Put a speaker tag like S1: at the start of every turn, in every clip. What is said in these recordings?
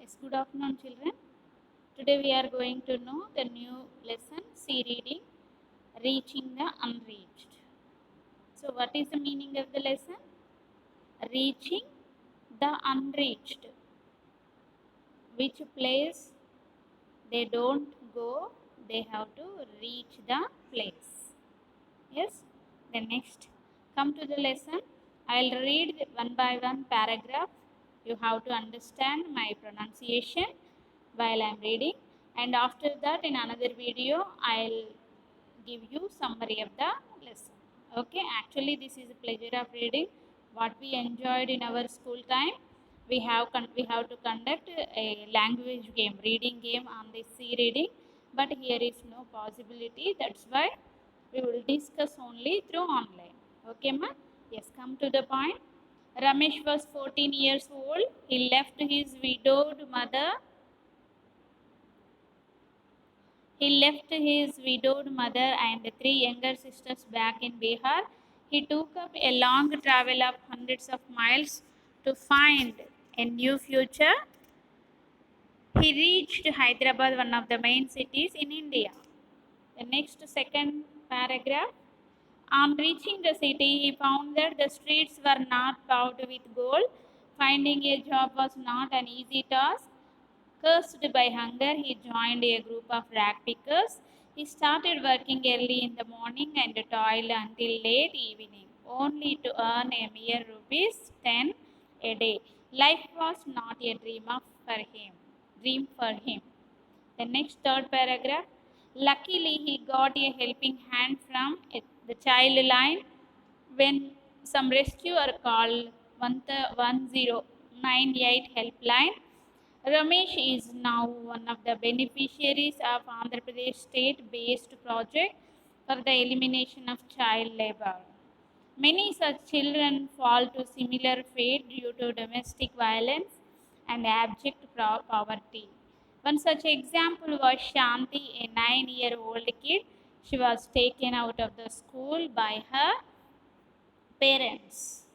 S1: Yes, good afternoon, children. Today we are going to know the new lesson, C reading, Reaching the Unreached. So, what is the meaning of the lesson? Reaching the unreached. Which place they don't go, they have to reach the place. Yes, the next, come to the lesson. I'll read one by one paragraph. You have to understand my pronunciation while I'm reading, and after that in another video I'll give you summary of the lesson. Okay, actually this is a pleasure of reading what we enjoyed in our school time. We have to conduct a language game, reading game on this C reading, but here is no possibility. That's why we will discuss only through online. Okay, ma? Yes, come to the point. Ramesh was 14 years old. He left his widowed mother. He left his widowed mother and three younger sisters back in Bihar. He took up a long travel of hundreds of miles to find a new future. He reached Hyderabad, one of the main cities in India. The next second paragraph. On reaching the city, he found that the streets were not paved with gold. Finding a job was not an easy task. Cursed by hunger, he joined a group of rag pickers. He started working early in the morning and toiled until late evening, only to earn a mere rupees 10 a day. Life was not a dream for him. The next third paragraph. Luckily, he got a helping hand from the child line when some rescuer called 1098 helpline. Ramesh is now one of the beneficiaries of Andhra Pradesh state-based project for the elimination of child labor. Many such children fall to similar fate due to domestic violence and abject poverty. One such example was Shanti, a 9-year-old kid. She was taken out of the school by her parents.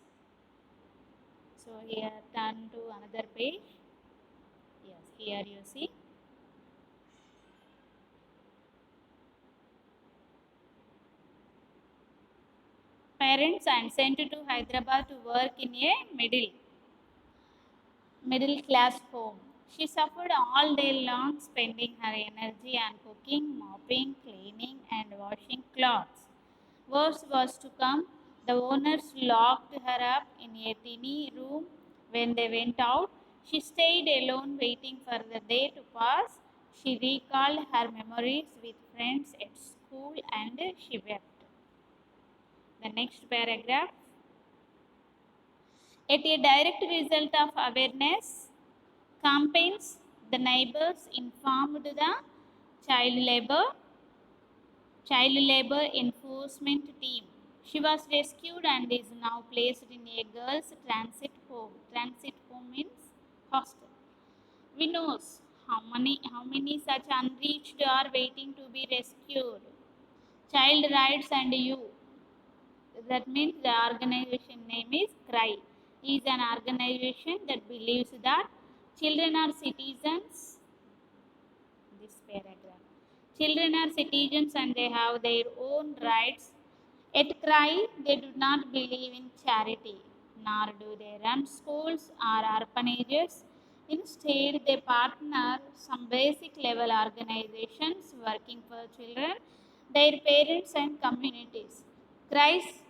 S1: So here turn to another page. Yes, here you see. Parents and sent to Hyderabad to work in a middle class home. She suffered all day long, spending her energy on cooking, mopping, cleaning, and washing clothes. Worse was to come. The owners locked her up in a tiny room when they went out. She stayed alone, waiting for the day to pass. She recalled her memories with friends at school and she wept. The next paragraph. At a direct result of awareness campaigns, the neighbors informed the child labor child labor enforcement team. She was rescued and is now placed in a girls' transit home. Transit home means hostel. We know how many such unreached are waiting to be rescued. Child Rights and You. That means the organization name is CRY. Is an organization that believes that children are citizens. This paragraph. Children are citizens and they have their own rights. At CRY, they do not believe in charity, nor do they run schools or orphanages. Instead, they partner some basic level organizations working for children, their parents, and communities. CRY's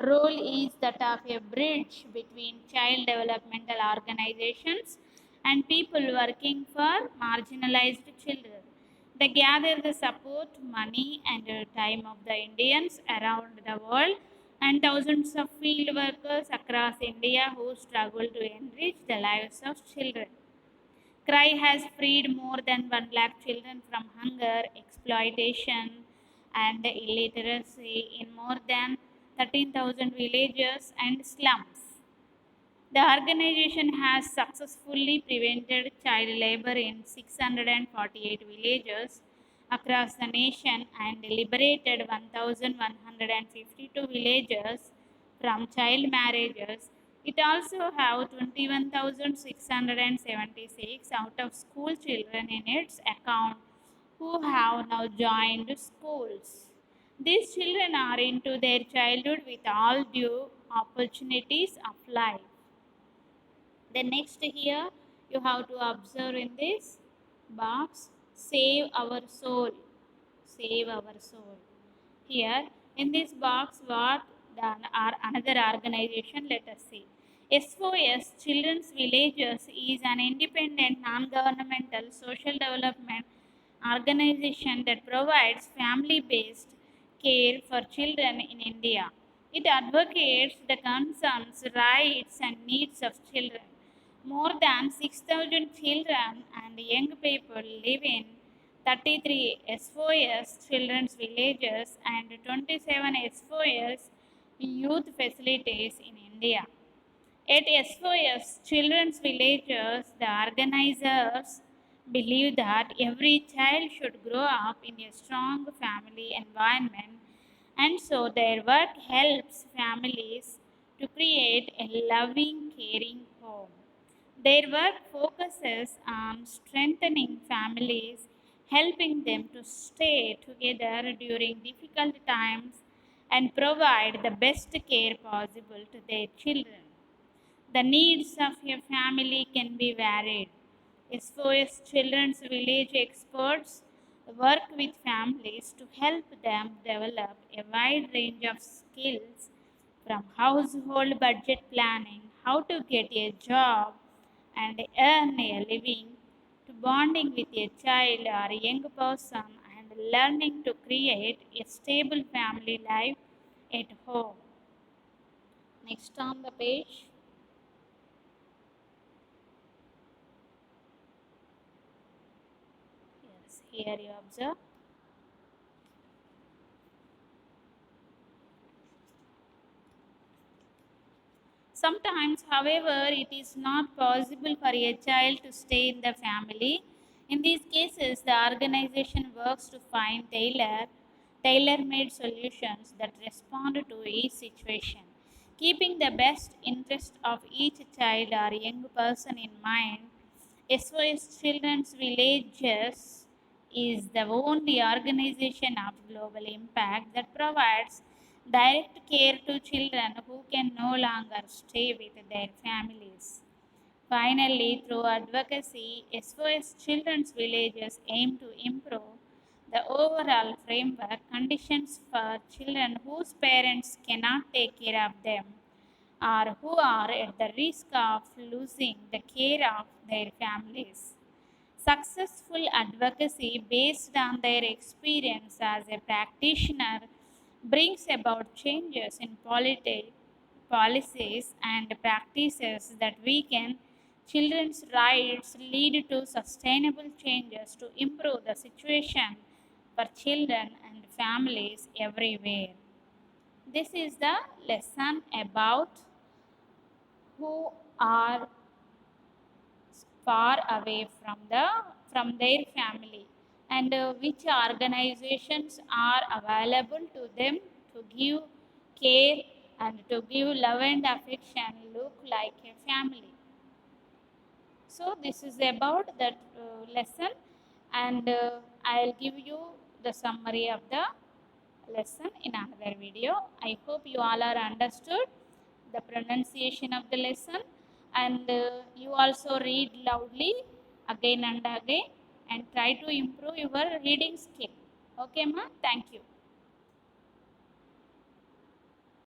S1: role is that of a bridge between child developmental organizations and people working for marginalized children. They gather the support, money, and time of the Indians around the world and thousands of field workers across India who struggle to enrich the lives of children. CRY has freed more than 1 lakh children from hunger, exploitation, and illiteracy in more than 13,000 villages and slums. The organization has successfully prevented child labor in 648 villages across the nation and liberated 1,152 villages from child marriages. It also have 21,676 out of school children in its account who have now joined schools. These children are into their childhood with all due opportunities of life. The next here you have to observe in this box, save our soul. Save our soul. Here in this box, what are another organization? Let us see. SOS Children's Villages is an independent, non-governmental social development organization that provides family-based care for children in India. It advocates the concerns, rights, and needs of children. More than 6,000 children and young people live in 33 SOS children's villages and 27 SOS youth facilities in India. At SOS Children's Villages, the organizers believe that every child should grow up in a strong family environment, and so their work helps families to create a loving, caring home. Their work focuses on strengthening families, helping them to stay together during difficult times, and provide the best care possible to their children. The needs of a family can be varied. SOS Children's Village experts work with families to help them develop a wide range of skills from household budget planning, how to get a job and earn a living, to bonding with a child or a young person and learning to create a stable family life at home. Next on the page. Yes, here you observe. Sometimes, however, it is not possible for a child to stay in the family. In these cases, the organization works to find tailor-made solutions that respond to each situation, keeping the best interest of each child or young person in mind. SOS Children's Villages is the only organization of global impact that provides direct care to children who can no longer stay with their families. Finally, through advocacy, SOS Children's Villages aim to improve the overall framework conditions for children whose parents cannot take care of them or who are at the risk of losing the care of their families. Successful advocacy based on their experience as a practitioner brings about changes in policies and practices that weaken children's rights, lead to sustainable changes to improve the situation for children and families everywhere. This is the lesson about who are far away from their family and which organizations are available to them to give care and to give love and affection look like a family. So this is about that lesson, and I'll give you the summary of the lesson in another video. I hope you all are understood the pronunciation of the lesson, and you also read loudly again and again and try to improve your reading skill. Okay, ma? Thank you.